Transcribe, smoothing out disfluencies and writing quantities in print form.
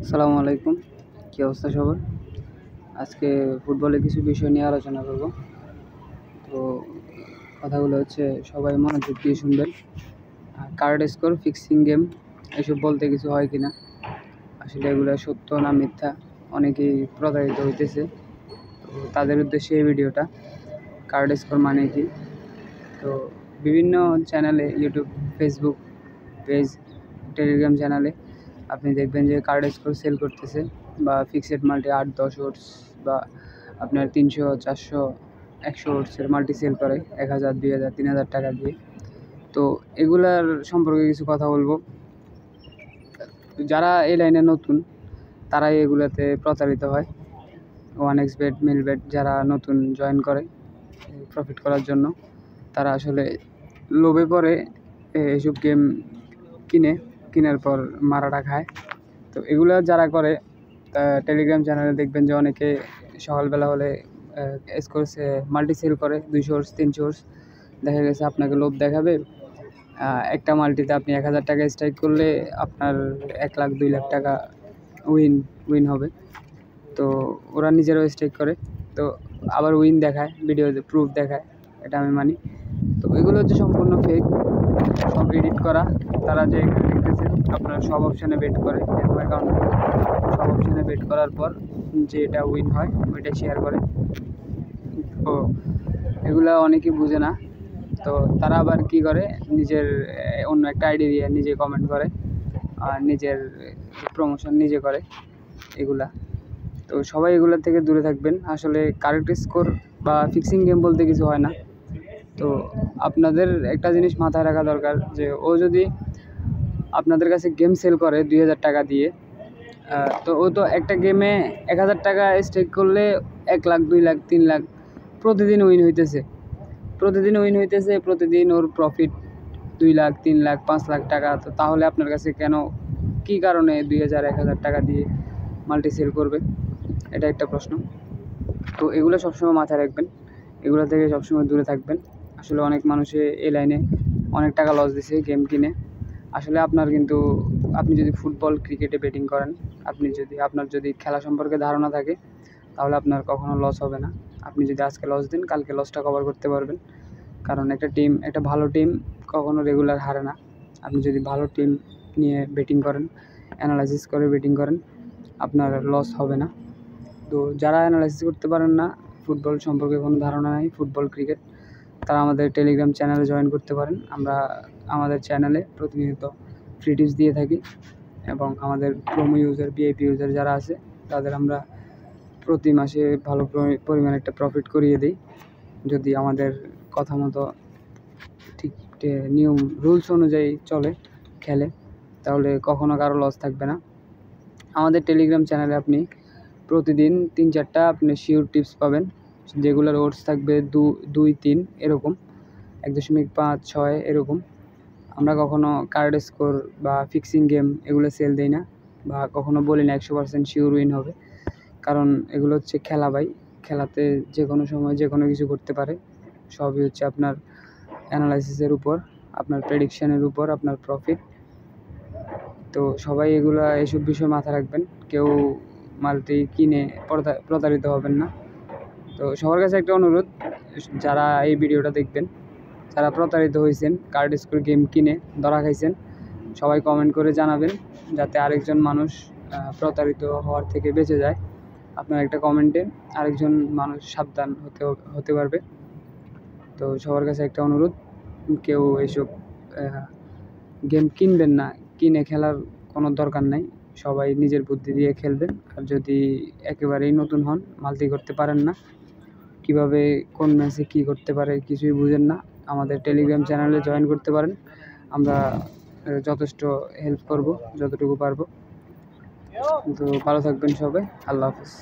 আসসালামু আলাইকুম, কী অবস্থা সবার? আজকে ফুটবলের কিছু বিষয় নিয়ে আলোচনা করব। তো কথাগুলো হচ্ছে সবাই মনোযোগ দিয়ে শুনবেন। কার্ড স্কোর, ফিক্সিং গেম এসব বলতে কিছু হয় কি না, আসলে এগুলো সত্য না মিথ্যা, অনেকেই প্রতারিত হইতেছে। তো তাদের উদ্দেশ্যে এই ভিডিওটা। কার্ড স্কোর মানে কি? তো বিভিন্ন চ্যানেলে, ইউটিউব, ফেসবুক পেজ, টেলিগ্রাম চ্যানেলে আপনি দেখবেন যে কার্ড স্কোর সেল করতেছে, বা ফিক্সড মাল্টি 8-10 ওটস বা আপনার 300, 400, 100 ওটসের মাল্টি সেল করে 1000, 2000, 3000 টাকা দিয়ে। তো এগুলার সম্পর্কে কিছু কথা বলবো। যারা এই লাইনে নতুন তারাই এগুলাতে প্রতারিত হয়। 1xBet, মিলবেট যারা নতুন জয়েন করে প্রফিট করার জন্য, তারা আসলে লোভে পড়ে এইসব গেম কেনার পর মারাটা খায়। তো এগুলো যারা করে, টেলিগ্রাম চ্যানেলে দেখবেন যে অনেকে সকালবেলা হলে স্কোর মাল্টি সেল করে 200 ওটস, 300 ওটস। দেখা গেছে আপনাকে লোভ দেখাবে, একটা মাল্টিতে আপনি 1000 টাকা স্ট্রাইক করলে আপনার 1 লাখ 2 লাখ টাকা উইন হবে। তো ওরা নিজেরাও স্ট্রাইক করে, তো আবার উইন দেখায়, ভিডিওতে প্রুফ দেখায়, এটা আমি মানি। তো এগুলো হচ্ছে সম্পূর্ণ ফেক, সব এডিট করা। তারা যে এখানে দেখতেছেন আপনার সব অপশানে বেট করে, অ্যাকাউন্ট সব অপশানে বেট করার পর যে এটা উইন হয় ওইটা শেয়ার করে। তো এগুলো অনেকেই বুঝে না। তো তারা আবার কি করে, নিজের অন্য একটা আইডি দিয়ে নিজে কমেন্ট করে আর নিজের প্রমোশন নিজে করে এগুলা। তো সবাই এগুলোর থেকে দূরে থাকবেন। আসলে কারেক্ট স্কোর বা ফিক্সিং গেম বলতে কিছু হয় না। তো আপনাদের একটা জিনিস মাথায় রাখা দরকার, যে ও যদি আপনাদের কাছে গেম সেল করে 2000 টাকা দিয়ে, তো ও তো একটা গেমে 1000 টাকা স্টেক করলে 1 লাখ, 2 লাখ, 3 লাখ প্রতিদিন উইন হইতেছে। প্রতিদিন ওর প্রফিট 2 লাখ, 3 লাখ, 5 লাখ টাকা। তো তাহলে আপনার কাছে কেন, কী কারণে 2000, 1000 টাকা দিয়ে মাল্টি সেল করবে? এটা একটা প্রশ্ন। তো এগুলো সবসময় মাথায় রাখবেন, এগুলো থেকে সবসময় দূরে থাকবেন। আসলে অনেক মানুষে এই লাইনে অনেক টাকা লস দিছে গেম কিনে। আসলে আপনি যদি ফুটবল, ক্রিকেটে বেটিং করেন, আপনার যদি খেলা সম্পর্কে ধারণা থাকে, তাহলে আপনার কখনো লস হবে না। আপনি যদি আজকে লস দেন, কালকে লসটা কভার করতে পারবেন। কারণ একটা ভালো টিম কখনো রেগুলার হারে না। আপনি যদি ভালো টিম নিয়ে বেটিং করেন, অ্যানালাইসিস করে বেটিং করেন, আপনার লস হবে না। তো যারা অ্যানালাইসিস করতে পারেন না, ফুটবল সম্পর্কে কোনো ধারণা নেই, ফুটবল, ক্রিকেট, তারা আমাদের টেলিগ্রাম চ্যানেলে জয়েন করতে পারেন। আমরা আমাদের চ্যানেলে প্রতিনিয়ত ফ্রি টিপস দিয়ে থাকি, এবং আমাদের প্রোমো ইউজার, ভিআইপি ইউজার যারা আছে, তাদের আমরা প্রতি মাসে ভালো পরিমাণে একটা প্রফিট করিয়ে দিই। যদি আমাদের কথা মতো ঠিক নিয়ম রুলস অনুযায়ী খেলে, তাহলে কখনো কারো লস থাকবে না। আমাদের টেলিগ্রাম চ্যানেলে আপনি প্রতিদিন 3-4টা আপনি শিওর টিপস পাবেন, যেগুলোর ওটস থাকবে 2-3 এরকম, 1.5, 6 এরকম। আমরা কখনো কার্ড স্কোর বা ফিক্সিং গেম এগুলো সেল দিই না, বা কখনো বলি না 100% শিওর উইন হবে। কারণ এগুলো হচ্ছে খেলা ভাই, খেলাতে যে কোনো সময় যে কোনো কিছু করতে পারে। সবই হচ্ছে আপনার অ্যানালাইসিসের উপর, আপনার প্রেডিকশানের উপর, আপনার প্রফিট। তো সবাই এসব বিষয় মাথায় রাখবেন, কেউ মাল্টি কিনে প্রতারিত হবেন না। তো সবার কাছে একটা অনুরোধ, যারা এই ভিডিওটা দেখবেন, যারা প্রতারিত হয়েছেন, কার্ড স্কোর গেম কিনে ধরা খাইছেন, সবাই কমেন্ট করে জানাবেন, যাতে আরেকজন মানুষ প্রতারিত হওয়ার থেকে বেঁচে যায়। আপনার একটা কমেন্টে আরেকজন মানুষ সাবধান হতে পারবে। তো সবার কাছে একটা অনুরোধ, কেউ এইসব গেম কিনবেন না, কিনে খেলার কোনো দরকার নাই। সবাই নিজের বুদ্ধি দিয়ে খেলবেন। আর যদি একেবারেই নতুন হন, মাল্টি করতে পারেন না, কিভাবে কোন ম্যাচে কী করতে পারে কিছুই বুঝেন না, আমাদের টেলিগ্রাম চ্যানেলে জয়েন করতে পারেন। আমরা যথেষ্ট হেল্প করব যতটুকু পারবো। তো ভালো থাকবেন সবাই, আল্লাহ হাফেজ।